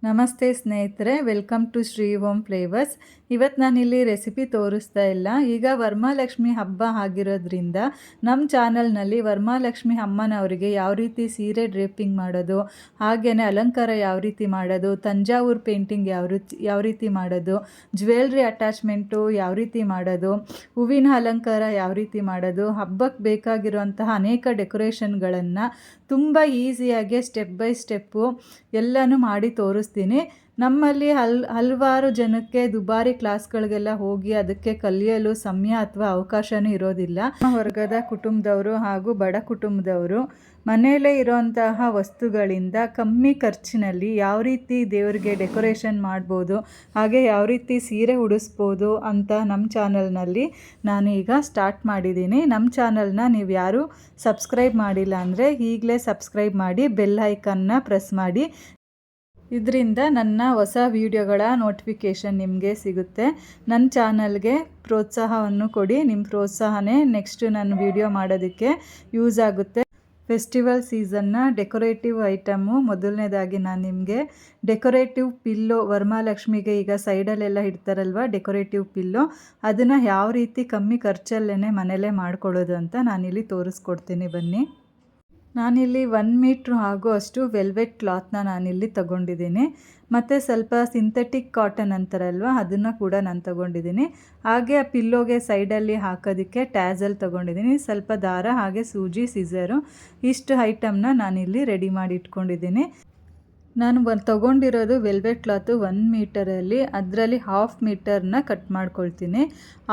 ನಮಸ್ತೆ ಸ್ನೇಹಿತರೆ, welcome to Shri Om flavours. ಇವತ್ತು ನಾನಿಲ್ಲಿ ರೆಸಿಪಿ ತೋರಿಸ್ತಾ ಇಲ್ಲ. ಈಗ ವರಮಹಾಲಕ್ಷ್ಮಿ ಹಬ್ಬ ಆಗಿರೋದ್ರಿಂದ ನಮ್ಮ ಚಾನಲ್ನಲ್ಲಿ ವರಮಹಾಲಕ್ಷ್ಮಿ ಅಮ್ಮನವರಿಗೆ ಯಾವ ರೀತಿ ಸೀರೆ ಡ್ರೇಪಿಂಗ್ ಮಾಡೋದು, ಹಾಗೆಯೇ ಅಲಂಕಾರ ಯಾವ ರೀತಿ ಮಾಡೋದು, ತಂಜಾವೂರು ಪೇಂಟಿಂಗ್ ಯಾವ ರೀತಿ ಮಾಡೋದು, ಜ್ಯುವೆಲ್ರಿ ಅಟ್ಯಾಚ್ಮೆಂಟು ಯಾವ ರೀತಿ ಮಾಡೋದು, ಹೂವಿನ ಅಲಂಕಾರ ಯಾವ ರೀತಿ ಮಾಡೋದು, ಹಬ್ಬಕ್ಕೆ ಬೇಕಾಗಿರುವಂತಹ ಅನೇಕ ಡೆಕೋರೇಷನ್ಗಳನ್ನು ತುಂಬ ಈಸಿಯಾಗಿ ಸ್ಟೆಪ್ ಬೈ ಸ್ಟೆಪ್ಪು ಎಲ್ಲನೂ ಮಾಡಿ ತೋರಿಸ್ತೀನಿ. ನಮ್ಮಲ್ಲಿ ಹಲವಾರು ಜನಕ್ಕೆ ದುಬಾರಿ ಕ್ಲಾಸ್ಗಳಿಗೆಲ್ಲ ಹೋಗಿ ಅದಕ್ಕೆ ಕಲಿಯಲು ಸಮಯ ಅಥವಾ ಅವಕಾಶವೂ ಇರೋದಿಲ್ಲ. ವರ್ಗದ ಕುಟುಂಬದವರು ಹಾಗೂ ಬಡ ಕುಟುಂಬದವರು ಮನೆಯಲ್ಲೇ ಇರೋಂತಹ ವಸ್ತುಗಳಿಂದ ಕಮ್ಮಿ ಖರ್ಚಿನಲ್ಲಿ ಯಾವ ರೀತಿ ದೇವರಿಗೆ ಡೆಕೋರೇಷನ್ ಮಾಡ್ಬೋದು, ಹಾಗೆ ಯಾವ ರೀತಿ ಸೀರೆ ಉಡಿಸ್ಬೋದು ಅಂತ ನಮ್ಮ ಚಾನಲ್ನಲ್ಲಿ ನಾನು ಈಗ ಸ್ಟಾರ್ಟ್ ಮಾಡಿದ್ದೀನಿ. ನಮ್ಮ ಚಾನಲ್ನ ನೀವು ಯಾರು ಸಬ್ಸ್ಕ್ರೈಬ್ ಮಾಡಿಲ್ಲ ಅಂದರೆ ಈಗಲೇ ಸಬ್ಸ್ಕ್ರೈಬ್ ಮಾಡಿ, ಬೆಲ್ ಐಕನ್ನ ಪ್ರೆಸ್ ಮಾಡಿ. ಇದರಿಂದ ನನ್ನ ಹೊಸ ವೀಡಿಯೋಗಳ ನೋಟಿಫಿಕೇಷನ್ ನಿಮಗೆ ಸಿಗುತ್ತೆ. ನನ್ನ ಚಾನಲ್ಗೆ ಪ್ರೋತ್ಸಾಹವನ್ನು ಕೊಡಿ. ನಿಮ್ಮ ಪ್ರೋತ್ಸಾಹನೇ ನೆಕ್ಸ್ಟ್ ನನ್ನ ವೀಡಿಯೋ ಮಾಡೋದಕ್ಕೆ ಯೂಸ್ ಆಗುತ್ತೆ. ಫೆಸ್ಟಿವಲ್ ಸೀಸನ್ನ ಡೆಕೋರೇಟಿವ್ ಐಟಮು ಮೊದಲನೇದಾಗಿ ನಾನು ನಿಮಗೆ ಡೆಕೋರೇಟಿವ್ ಪಿಲ್ಲೋ, ವರಮಹಾಲಕ್ಷ್ಮಿಗೆ ಈಗ ಸೈಡಲ್ಲೆಲ್ಲ ಇಡ್ತಾರಲ್ವ ಡೆಕೋರೇಟಿವ್ ಪಿಲ್ಲೋ, ಅದನ್ನು ಯಾವ ರೀತಿ ಕಮ್ಮಿ ಖರ್ಚಲ್ಲೇ ಮನೇಲೇ ಮಾಡ್ಕೊಳ್ಳೋದು ಅಂತ ನಾನಿಲ್ಲಿ ತೋರಿಸ್ಕೊಡ್ತೀನಿ ಬನ್ನಿ. ನಾನಿಲ್ಲಿ 1 ಮೀಟ್ರ್ ಆಗುವಷ್ಟು ವೆಲ್ವೆಟ್ ಕ್ಲಾತ್ನ ನಾನಿಲ್ಲಿ ತಗೊಂಡಿದ್ದೀನಿ. ಮತ್ತು ಸ್ವಲ್ಪ ಸಿಂಥೆಟಿಕ್ ಕಾಟನ್ ಅಂತಾರಲ್ವ, ಅದನ್ನು ಕೂಡ ನಾನು ತಗೊಂಡಿದ್ದೀನಿ. ಹಾಗೆ ಆ ಪಿಲ್ಲೋಗೆ ಸೈಡಲ್ಲಿ ಹಾಕೋದಕ್ಕೆ ಟ್ಯಾಸಲ್ ತಗೊಂಡಿದ್ದೀನಿ, ಸ್ವಲ್ಪ ದಾರ, ಹಾಗೆ ಸೂಜಿ, ಸಿಸರು, ಇಷ್ಟು ಐಟಮ್ನ ನಾನಿಲ್ಲಿ ರೆಡಿ ಮಾಡಿ ಇಟ್ಕೊಂಡಿದ್ದೀನಿ. ನಾನು ತೊಗೊಂಡಿರೋದು ವೆಲ್ವೆಟ್ ಕ್ಲಾತು 1 ಮೀಟರಲ್ಲಿ, ಅದರಲ್ಲಿ 1/2 ಮೀಟರ್ನ ಕಟ್ ಮಾಡ್ಕೊಳ್ತೀನಿ.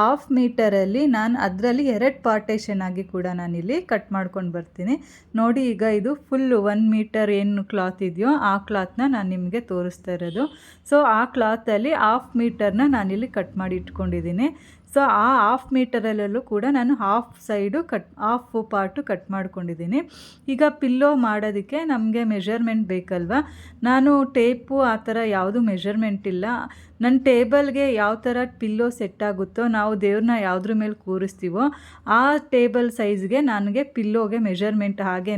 1/2 ಮೀಟರಲ್ಲಿ ನಾನು ಅದರಲ್ಲಿ 2 ಪಾರ್ಟೇಷನ್ ಆಗಿ ಕೂಡ ನಾನಿಲ್ಲಿ ಕಟ್ ಮಾಡ್ಕೊಂಡು ಬರ್ತೀನಿ. ನೋಡಿ, ಈಗ ಇದು ಫುಲ್ಲು 1 ಮೀಟರ್ ಏನು ಕ್ಲಾತ್ ಇದೆಯೋ ಆ ಕ್ಲಾತ್ನ ನಾನು ನಿಮಗೆ ತೋರಿಸ್ತಾ ಇರೋದು. ಸೊ ಆ ಕ್ಲಾತಲ್ಲಿ 1/2 ಮೀಟರ್ನ ನಾನಿಲ್ಲಿ ಕಟ್ ಮಾಡಿ ಇಟ್ಕೊಂಡಿದ್ದೀನಿ. ಸೊ ಆ 1/2 ಮೀಟರಲ್ಲೂ ಕೂಡ ನಾನು 1/2 ಸೈಡು 1/2 ಪಾರ್ಟು ಕಟ್ ಮಾಡ್ಕೊಂಡಿದ್ದೀನಿ. ಈಗ ಪಿಲ್ಲೋ ಮಾಡೋದಕ್ಕೆ ನಮಗೆ ಮೆಷರ್ಮೆಂಟ್ ಬೇಕಲ್ವ. ನಾನು ಟೇಪು ಆ ಥರ ಯಾವುದು ಮೆಷರ್ಮೆಂಟ್ ಇಲ್ಲ. ನನ್ನ ಟೇಬಲ್ಗೆ ಯಾವ ಥರ ಪಿಲ್ಲೋ ಸೆಟ್ ಆಗುತ್ತೋ, ನಾವು ದೇವ್ರನ್ನ ಯಾವುದ್ರ ಮೇಲೆ ಕೂರಿಸ್ತೀವೋ ಆ ಟೇಬಲ್ ಸೈಜ್ಗೆ ನನಗೆ ಪಿಲ್ಲೋಗೆ ಮೆಷರ್ಮೆಂಟ್ ಹಾಗೇ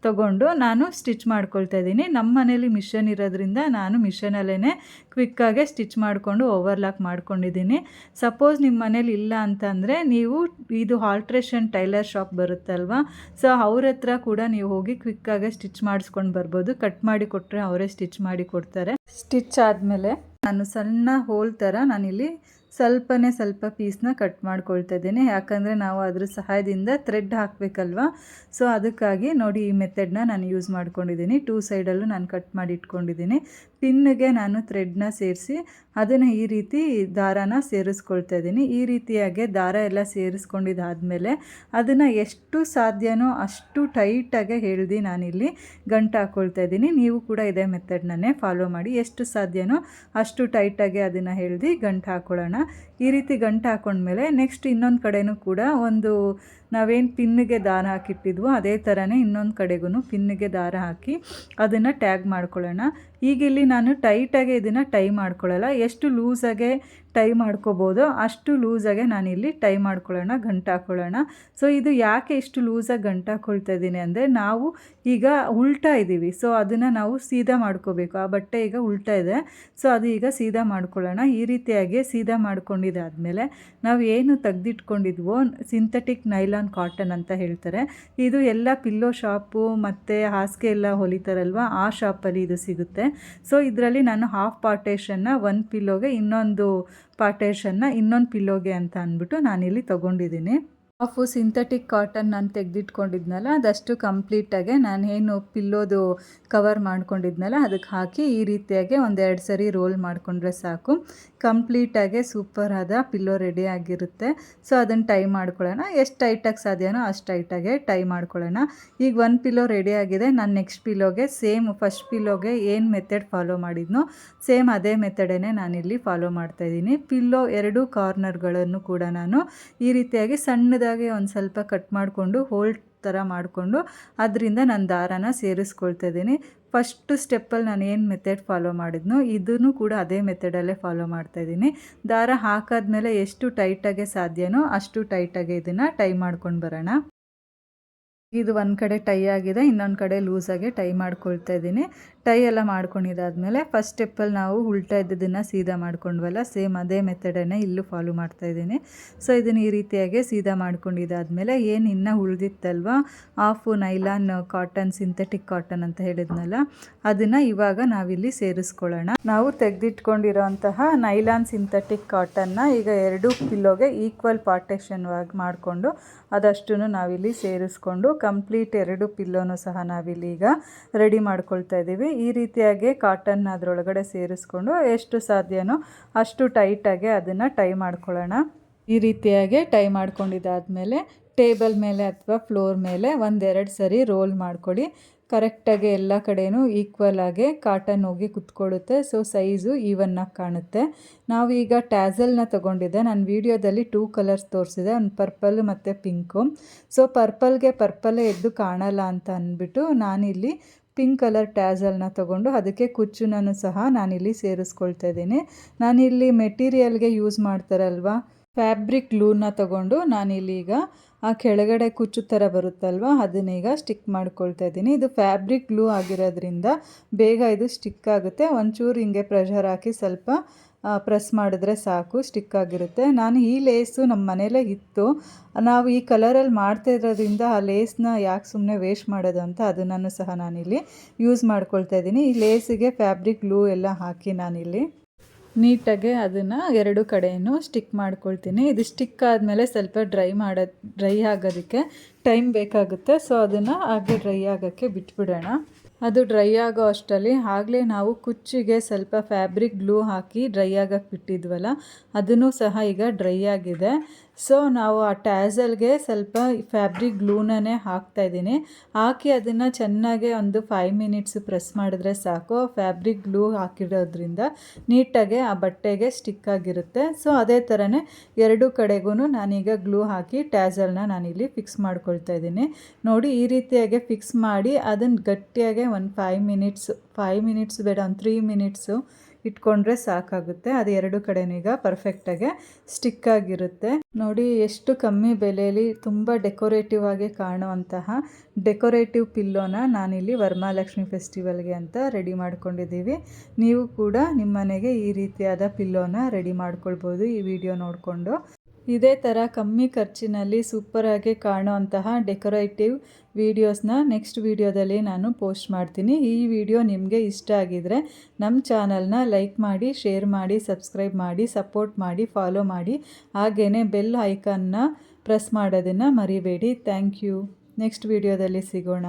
ತೊಗೊಂಡು ನಾನು ಸ್ಟಿಚ್ ಮಾಡ್ಕೊಳ್ತಾ ಇದ್ದೀನಿ. ನಮ್ಮ ಮನೇಲಿ ಮಿಷನ್ ಇರೋದ್ರಿಂದ ನಾನು ಮಿಷನಲ್ಲೇ ಕ್ವಿಕ್ಕಾಗೆ ಸ್ಟಿಚ್ ಮಾಡಿಕೊಂಡು ಓವರ್ಲಾಕ್ ಮಾಡ್ಕೊಂಡಿದ್ದೀನಿ. ಸಪೋಸ್ ನಿಮ್ಮ ಮನೇಲಿ ಇಲ್ಲ ಅಂತಂದರೆ ನೀವು ಇದು ಆಲ್ಟ್ರೇಷನ್ ಟೈಲರ್ ಶಾಪ್ ಬರುತ್ತಲ್ವ, ಸೊ ಅವ್ರ ಹತ್ರ ಕೂಡ ನೀವು ಹೋಗಿ ಕ್ವಿಕ್ಕಾಗೆ ಸ್ಟಿಚ್ ಮಾಡಿಸ್ಕೊಂಡು ಬರ್ಬೋದು. ಕಟ್ ಮಾಡಿ ಕೊಟ್ಟರೆ ಅವರೇ ಸ್ಟಿಚ್ ಮಾಡಿ ಕೊಡ್ತಾರೆ. ಸ್ಟಿಚ್ ಆದಮೇಲೆ ನಾನು ಸಣ್ಣ ಹೋಲ್ ಥರ ನಾನಿಲ್ಲಿ ಸ್ವಲ್ಪ ಪೀಸ್ನ ಕಟ್ ಮಾಡ್ಕೊಳ್ತಾ ಇದ್ದೀನಿ. ಯಾಕಂದರೆ ನಾವು ಅದ್ರ ಸಹಾಯದಿಂದ ಥ್ರೆಡ್ ಹಾಕಬೇಕಲ್ವ. ಸೊ ಅದಕ್ಕಾಗಿ ನೋಡಿ, ಈ ಮೆಥಡ್ನ ನಾನು ಯೂಸ್ ಮಾಡ್ಕೊಂಡಿದ್ದೀನಿ. 2 ಸೈಡಲ್ಲೂ ನಾನು ಕಟ್ ಮಾಡಿ ಇಟ್ಕೊಂಡಿದ್ದೀನಿ. ಪಿನ್ನಿಗೆ ನಾನು ಥ್ರೆಡ್ನ ಸೇರಿಸಿ ಅದನ್ನು ಈ ರೀತಿ ದಾರಾನ ಸೇರಿಸ್ಕೊಳ್ತಾ ಇದ್ದೀನಿ. ಈ ರೀತಿಯಾಗಿ ದಾರ ಎಲ್ಲ ಸೇರಿಸ್ಕೊಂಡಿದ್ದಾದಮೇಲೆ ಅದನ್ನು ಎಷ್ಟು ಸಾಧ್ಯನೋ ಅಷ್ಟು ಟೈಟಾಗೆ ಎಳ್ದು ನಾನಿಲ್ಲಿ ಗಂಟು ಹಾಕ್ಕೊಳ್ತಾ ಇದ್ದೀನಿ. ನೀವು ಕೂಡ ಇದೇ ಮೆಥಡ್ನೇ ಫಾಲೋ ಮಾಡಿ. ಎಷ್ಟು ಸಾಧ್ಯನೋ ಅಷ್ಟು ಟೈಟಾಗಿ ಅದನ್ನು ಎಳ್ದು ಗಂಟು ಹಾಕ್ಕೊಳ್ಳೋಣ. ಈ ರೀತಿ ಗಂಟು ಹಾಕ್ಕೊಂಡ್ಮೇಲೆ ನೆಕ್ಸ್ಟ್ ಇನ್ನೊಂದು ಕಡೆನೂ ಕೂಡ ಒಂದು ನಾವೇನು ಪಿನ್ನಿಗೆ ದಾರ ಹಾಕಿಟ್ಟಿದ್ವೋ ಅದೇ ಥರನೇ ಇನ್ನೊಂದು ಕಡೆಗೂ ಪಿನ್ನಿಗೆ ದಾರ ಹಾಕಿ ಅದನ್ನು ಟ್ಯಾಗ್ ಮಾಡ್ಕೊಳ್ಳೋಣ. ಈಗ ಇಲ್ಲಿ ನಾನು ಟೈಟಾಗೆ ಇದನ್ನು ಟೈ ಮಾಡ್ಕೊಳ್ಳಲ್ಲ. ಎಷ್ಟು ಲೂಸಾಗೆ ಟೈ ಮಾಡ್ಕೋಬೋದೋ ಅಷ್ಟು ಲೂಸಾಗೆ ನಾನಿಲ್ಲಿ ಟೈ ಮಾಡ್ಕೊಳ್ಳೋಣ, ಗಂಟು ಹಾಕ್ಕೊಳ್ಳೋಣ. ಸೊ ಇದು ಯಾಕೆ ಇಷ್ಟು ಲೂಸಾಗಿ ಗಂಟು ಹಾಕ್ಕೊಳ್ತಾ ಇದ್ದೀನಿ ಅಂದರೆ, ನಾವು ಈಗ ಉಲ್ಟಾ ಇದ್ದೀವಿ. ಸೊ ಅದನ್ನು ನಾವು ಸೀದಾ ಮಾಡ್ಕೋಬೇಕು. ಆ ಬಟ್ಟೆ ಈಗ ಉಲ್ಟಾ ಇದೆ, ಸೊ ಅದು ಈಗ ಸೀದಾ ಮಾಡ್ಕೊಳ್ಳೋಣ. ಈ ರೀತಿಯಾಗಿ ಸೀದಾ ಮಾಡ್ಕೊಂಡಿದ್ದಾದಮೇಲೆ ನಾವು ಏನು ತೆಗೆದಿಟ್ಕೊಂಡಿದ್ವೋ ಸಿಂಥೆಟಿಕ್ ನೈಲಾನ್ ಕಾಟನ್ ಅಂತ ಹೇಳ್ತಾರೆ, ಇದು ಎಲ್ಲ ಪಿಲ್ಲೋ ಶಾಪು ಮತ್ತು ಹಾಸಿಗೆ ಎಲ್ಲ ಹೊಲಿತಾರಲ್ವ ಆ ಶಾಪಲ್ಲಿ ಇದು ಸಿಗುತ್ತೆ. ಸೊ ಇದರಲ್ಲಿ ನಾನು 1/2 ಪಾರ್ಟೇಷನ್ನ ಒಂದು ಪಿಲ್ಲೋಗೆ, ಇನ್ನೊಂದು ಪಾರ್ಟೇಷನ್ನ ಇನ್ನೊಂದು ಪಿಲ್ಲೋಗೆ ಅಂತ ಅಂದ್ಬಿಟ್ಟು ನಾನಿಲ್ಲಿ ತೊಗೊಂಡಿದ್ದೀನಿ. 1/2 ಸಿಂಥೆಟಿಕ್ ಕಾಟನ್ ನಾನು ತೆಗೆದಿಟ್ಕೊಂಡಿದ್ನಲ್ಲ ಅದಷ್ಟು ಕಂಪ್ಲೀಟಾಗೆ ನಾನು ಏನು ಪಿಲ್ಲೋದು ಕವರ್ ಮಾಡ್ಕೊಂಡಿದ್ನಲ್ಲ ಅದಕ್ಕೆ ಹಾಕಿ ಈ ರೀತಿಯಾಗಿ 1-2 ಸರಿ ರೋಲ್ ಮಾಡಿಕೊಂಡ್ರೆ ಸಾಕು. ಕಂಪ್ಲೀಟಾಗೆ ಸೂಪರ್ ಆದ ಪಿಲ್ಲೋ ರೆಡಿ ಆಗಿರುತ್ತೆ. ಸೊ ಅದನ್ನು ಟೈ ಮಾಡ್ಕೊಳ್ಳೋಣ. ಎಷ್ಟು ಟೈಟಾಗಿ ಸಾಧ್ಯನೋ ಅಷ್ಟು ಟೈಟಾಗೆ ಟೈ ಮಾಡ್ಕೊಳ್ಳೋಣ. ಈಗ 1 ಪಿಲ್ಲೋ ರೆಡಿ ಆಗಿದೆ. ನಾನು ನೆಕ್ಸ್ಟ್ ಪಿಲ್ಲೋಗೆ ಸೇಮ್ ಫಸ್ಟ್ ಪಿಲ್ಲೋಗೆ ಏನು ಮೆಥಡ್ ಫಾಲೋ ಮಾಡಿದ್ನೋ ಸೇಮ್ ಅದೇ ಮೆಥಡೇ ನಾನಿಲ್ಲಿ ಫಾಲೋ ಮಾಡ್ತಾಯಿದ್ದೀನಿ. ಪಿಲ್ಲೋ 2 ಕಾರ್ನರ್ಗಳನ್ನು ಕೂಡ ನಾನು ಈ ರೀತಿಯಾಗಿ ಸಣ್ಣದಾಗಿ ಒಂದು ಸ್ವಲ್ಪ ಕಟ್ ಮಾಡಿಕೊಂಡು ಹೋಲ್ ಥರ ಮಾಡಿಕೊಂಡು ಅದರಿಂದ ನಾನು ದಾರಾನ ಸೇರಿಸ್ಕೊಳ್ತಾ ಇದ್ದೀನಿ. ಫಸ್ಟ್ ಸ್ಟೆಪ್ಪಲ್ಲಿ ನಾನು ಏನು ಮೆಥಡ್ ಫಾಲೋ ಮಾಡಿದ್ನೋ ಇದನ್ನು ಕೂಡ ಅದೇ ಮೆಥಡಲ್ಲೇ ಫಾಲೋ ಮಾಡ್ತಾಯಿದ್ದೀನಿ. ದಾರ ಹಾಕಾದ್ಮೇಲೆ ಎಷ್ಟು ಟೈಟಾಗೆ ಸಾಧ್ಯನೋ ಅಷ್ಟು ಟೈಟಾಗೆ ಇದನ್ನು ಟೈ ಮಾಡ್ಕೊಂಡು ಬರೋಣ. ಇದು ಒಂದು ಕಡೆ ಟೈ ಆಗಿದೆ, ಇನ್ನೊಂದು ಕಡೆ ಲೂಸಾಗಿ ಟೈ ಮಾಡ್ಕೊಳ್ತಾ ಇದ್ದೀನಿ. ಟೈ ಎಲ್ಲ ಮಾಡ್ಕೊಂಡಿದ್ದಾದಮೇಲೆ ಫಸ್ಟ್ ಸ್ಟೆಪ್ಪಲ್ಲಿ ನಾವು ಉಲ್ಟಾ ಇದ್ದದನ್ನು ಸೀದಾ ಮಾಡ್ಕೊಂಡ್ವಲ್ಲ, ಸೇಮ್ ಅದೇ ಮೆಥಡನ್ನೇ ಇಲ್ಲೂ ಫಾಲೋ ಮಾಡ್ತಾಯಿದ್ದೀನಿ. ಸೊ ಇದನ್ನು ಈ ರೀತಿಯಾಗಿ ಸೀದಾ ಮಾಡ್ಕೊಂಡಿದ್ದಾದಮೇಲೆ ಏನು ಇನ್ನೂ ಉಳಿದಿತ್ತಲ್ವ half nylon cotton, synthetic cotton ಅಂತ ಹೇಳಿದ್ನಲ್ಲ, ಅದನ್ನು ಇವಾಗ ನಾವಿಲ್ಲಿ ಸೇರಿಸ್ಕೊಳ್ಳೋಣ. ನಾವು ತೆಗೆದಿಟ್ಕೊಂಡಿರೋಂತಹ ನೈಲಾನ್ ಸಿಂಥೆಟಿಕ್ ಕಾಟನ್ನ ಈಗ 2 ಪಿಲ್ಲೋಗೆ ಈಕ್ವಲ್ ಪಾರ್ಟೇಷನ್ವಾಗಿ ಮಾಡಿಕೊಂಡು ಅದಷ್ಟು ನಾವಿಲ್ಲಿ ಸೇರಿಸ್ಕೊಂಡು ಕಂಪ್ಲೀಟ್ 2 ಪಿಲ್ಲೋನು ಸಹ ನಾವಿಲ್ಲಿ ಈಗ ರೆಡಿ ಮಾಡ್ಕೊಳ್ತಾ ಇದ್ದೀವಿ. ಈ ರೀತಿಯಾಗಿ ಕಾಟನ್ನ ಅದರೊಳಗಡೆ ಸೇರಿಸ್ಕೊಂಡು ಎಷ್ಟು ಸಾಧ್ಯನೋ ಅಷ್ಟು ಟೈಟಾಗಿ ಅದನ್ನು ಟೈ ಮಾಡ್ಕೊಳ್ಳೋಣ. ಈ ರೀತಿಯಾಗಿ ಟೈ ಮಾಡ್ಕೊಂಡಿದ್ದಾದಮೇಲೆ ಟೇಬಲ್ ಮೇಲೆ ಅಥವಾ ಫ್ಲೋರ್ ಮೇಲೆ 1-2 ಸರಿ ರೋಲ್ ಮಾಡ್ಕೊಳ್ಳಿ. ಕರೆಕ್ಟಾಗಿ ಎಲ್ಲ ಕಡೆಯೂ ಈಕ್ವಲ್ ಆಗಿ ಕಾಟನ್ ಹೋಗಿ ಕುತ್ಕೊಳ್ಳುತ್ತೆ. ಸೊ ಸೈಜು ಈವನ್ನಾಗಿ ಕಾಣುತ್ತೆ. ನಾವು ಈಗ ಟ್ಯಾಸಲ್ನ ತೊಗೊಂಡಿದ್ದೆ. ನಾನು ವೀಡಿಯೋದಲ್ಲಿ 2 ಕಲರ್ಸ್ ತೋರಿಸಿದೆ, ಒಂದು ಪರ್ಪಲ್ ಮತ್ತು ಪಿಂಕು. ಸೊ ಪರ್ಪಲ್ಲೇ ಎದ್ದು ಕಾಣಲ್ಲ ಅಂತ ಅಂದ್ಬಿಟ್ಟು ನಾನಿಲ್ಲಿ ಪಿಂಕ್ ಕಲರ್ ಟ್ಯಾಸಲ್ನ ತೊಗೊಂಡು ಅದಕ್ಕೆ ಕುಚ್ಚುನೂ ಸಹ ನಾನಿಲ್ಲಿ ಸೇರಿಸ್ಕೊಳ್ತಾ ಇದ್ದೀನಿ. ನಾನಿಲ್ಲಿ ಮೆಟೀರಿಯಲ್ಗೆ ಯೂಸ್ ಮಾಡ್ತಾರಲ್ವ ಫ್ಯಾಬ್ರಿಕ್ ಗ್ಲೂನ ತೊಗೊಂಡು ನಾನಿಲ್ಲೀಗ ಆ ಕೆಳಗಡೆ ಕುಚ್ಚು ಥರ ಬರುತ್ತಲ್ವ ಅದನ್ನೀಗ ಸ್ಟಿಕ್ ಮಾಡ್ಕೊಳ್ತಾ ಇದ್ದೀನಿ. ಇದು ಫ್ಯಾಬ್ರಿಕ್ ಗ್ಲೂ ಆಗಿರೋದ್ರಿಂದ ಬೇಗ ಇದು ಸ್ಟಿಕ್ ಆಗುತ್ತೆ. ಒಂಚೂರು ಹಿಂಗೆ ಪ್ರೆಷರ್ ಹಾಕಿ ಸ್ವಲ್ಪ ಪ್ರೆಸ್ ಮಾಡಿದ್ರೆ ಸಾಕು, ಸ್ಟಿಕ್ ಆಗಿರುತ್ತೆ. ನಾನು ಈ ಲೇಸು ನಮ್ಮ ಮನೇಲೇ ಇತ್ತು. ನಾವು ಈ ಕಲರಲ್ಲಿ ಮಾಡ್ತಾ ಇರೋದ್ರಿಂದ ಆ ಲೇಸ್ನ ಯಾಕೆ ಸುಮ್ಮನೆ ವೇಸ್ಟ್ ಮಾಡೋದು ಅಂತ ಅದನ್ನು ಸಹ ನಾನಿಲ್ಲಿ ಯೂಸ್ ಮಾಡ್ಕೊಳ್ತಾ ಇದ್ದೀನಿ. ಈ ಲೇಸಿಗೆ ಫ್ಯಾಬ್ರಿಕ್ ಗ್ಲೂ ಎಲ್ಲ ಹಾಕಿ ನಾನಿಲ್ಲಿ ನೀಟಾಗಿ ಅದನ್ನು 2 ಕಡೆಯೂ ಸ್ಟಿಕ್ ಮಾಡ್ಕೊಳ್ತೀನಿ. ಇದು ಸ್ಟಿಕ್ ಆದಮೇಲೆ ಸ್ವಲ್ಪ ಡ್ರೈ ಆಗೋದಕ್ಕೆ ಟೈಮ್ ಬೇಕಾಗುತ್ತೆ. ಸೊ ಅದನ್ನು ಹಾಗೆ ಡ್ರೈ ಆಗೋಕ್ಕೆ ಬಿಟ್ಬಿಡೋಣ. ಅದು ಡ್ರೈ ಆಗೋ ಅಷ್ಟರಲ್ಲಿ ಆಗಲೇ ನಾವು ಕುಚ್ಚಿಗೆ ಸ್ವಲ್ಪ ಫ್ಯಾಬ್ರಿಕ್ ಗ್ಲೂ ಹಾಕಿ ಡ್ರೈ ಆಗೋಕ್ಕೆ ಬಿಟ್ಟಿದ್ವಲ್ಲ, ಅದನ್ನು ಸಹ ಈಗ ಡ್ರೈ ಆಗಿದೆ. ಸೊ ನಾವು ಆ ಟ್ಯಾಸಲ್ಗೆ ಸ್ವಲ್ಪ ಫ್ಯಾಬ್ರಿಕ್ ಗ್ಲೂನೇ ಹಾಕ್ತಾಯಿದ್ದೀನಿ. ಹಾಕಿ ಅದನ್ನು ಚೆನ್ನಾಗಿ ಒಂದು 5 ಮಿನಿಟ್ಸ್ ಪ್ರೆಸ್ ಮಾಡಿದ್ರೆ ಸಾಕು. ಫ್ಯಾಬ್ರಿಕ್ ಗ್ಲೂ ಹಾಕಿರೋದ್ರಿಂದ ನೀಟಾಗಿ ಆ ಬಟ್ಟೆಗೆ ಸ್ಟಿಕ್ ಆಗಿರುತ್ತೆ. ಸೊ ಅದೇ ಥರನೇ 2 ಕಡೆಗೂ ನಾನೀಗ ಗ್ಲೂ ಹಾಕಿ ಟ್ಯಾಸಲ್ನ ನಾನಿಲ್ಲಿ ಫಿಕ್ಸ್ ಮಾಡ್ಕೊಳ್ತಾ ಇದ್ದೀನಿ. ನೋಡಿ, ಈ ರೀತಿಯಾಗಿ ಫಿಕ್ಸ್ ಮಾಡಿ ಅದನ್ನು ಗಟ್ಟಿಯಾಗಿ ಒಂದು 5 ಮಿನಿಟ್ಸ್ ಬೇಡ, ಒಂದು 3 ಮಿನಿಟ್ಸು ಇಟ್ಕೊಂಡ್ರೆ ಸಾಕಾಗುತ್ತೆ. ಅದು 2 ಕಡೆನೂ ಈಗ ಪರ್ಫೆಕ್ಟಾಗಿ ಸ್ಟಿಕ್ ಆಗಿರುತ್ತೆ. ನೋಡಿ, ಎಷ್ಟು ಕಮ್ಮಿ ಬೆಲೆಯಲ್ಲಿ ತುಂಬ ಡೆಕೋರೇಟಿವ್ ಆಗಿ ಕಾಣುವಂತಹ ಡೆಕೋರೇಟಿವ್ ಪಿಲ್ಲೋನ ನಾನಿಲ್ಲಿ ವರಮಹಾಲಕ್ಷ್ಮಿ ಫೆಸ್ಟಿವಲ್ಗೆ ಅಂತ ರೆಡಿ ಮಾಡ್ಕೊಂಡಿದ್ದೀವಿ. ನೀವು ಕೂಡ ನಿಮ್ಮ ಮನೆಗೆ ಈ ರೀತಿಯಾದ ಪಿಲ್ಲೋನ ರೆಡಿ ಮಾಡ್ಕೊಳ್ಬೋದು ಈ ವಿಡಿಯೋ ನೋಡಿಕೊಂಡು. ಇದೇ ಥರ ಕಮ್ಮಿ ಖರ್ಚಿನಲ್ಲಿ ಸೂಪರಾಗಿ ಕಾಣುವಂತಹ ಡೆಕೋರೇಟಿವ್ ವೀಡಿಯೋಸ್ನ ನೆಕ್ಸ್ಟ್ ವೀಡಿಯೋದಲ್ಲಿ ನಾನು ಪೋಸ್ಟ್ ಮಾಡ್ತೀನಿ. ಈ ವಿಡಿಯೋ ನಿಮಗೆ ಇಷ್ಟ ಆಗಿದರೆ ನಮ್ಮ ಚಾನಲ್ನ ಲೈಕ್ ಮಾಡಿ, ಶೇರ್ ಮಾಡಿ, ಸಬ್ಸ್ಕ್ರೈಬ್ ಮಾಡಿ, ಸಪೋರ್ಟ್ ಮಾಡಿ, ಫಾಲೋ ಮಾಡಿ. ಹಾಗೆಯೇ ಬೆಲ್ ಐಕಾನ್ನ ಪ್ರೆಸ್ ಮಾಡೋದನ್ನು ಮರಿಬೇಡಿ. Thank you. ನೆಕ್ಸ್ಟ್ ವೀಡಿಯೋದಲ್ಲಿ ಸಿಗೋಣ.